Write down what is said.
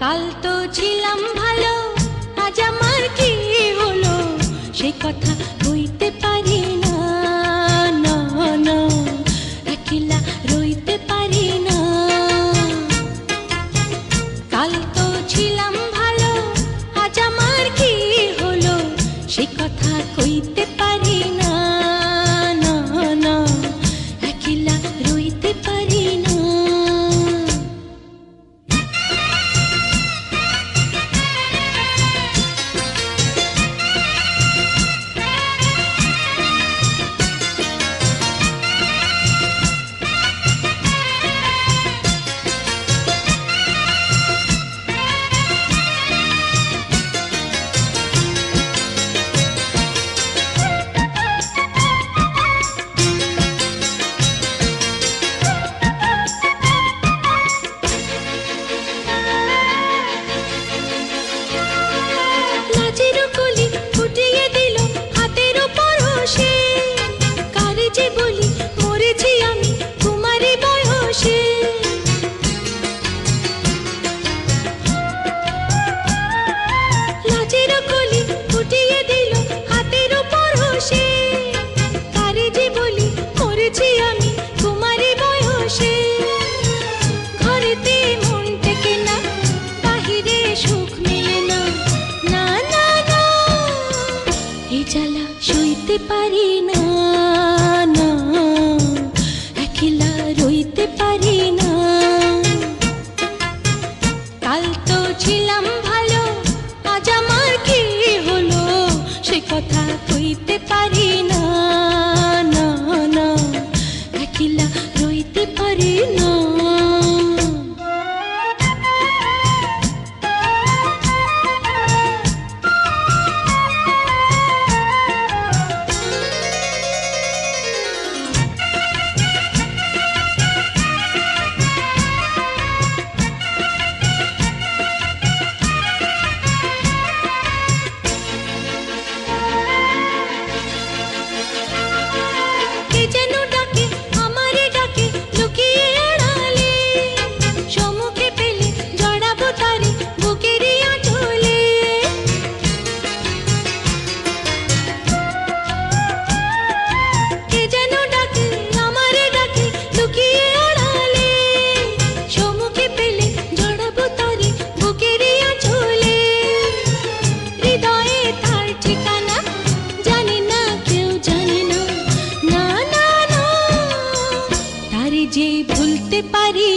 কাল তো ছিলাম ভালো, আজ আমার কি হলো সে কথা কইতে পারি না, না না একলা রইতে পারি না। কাল তো ছিলাম ভালো, আজ আমার কি হলো সে কথা কইতে পারি না, না না একলা রইতে পারি না। সইতে পারি না, না একলা রইতে পারি না। কাল তো ছিলাম ভালো, আজ আমার কি হলো সে কথা কইতে পারি না, না না একলা রইতে পারি না। যে ভুলতে পারি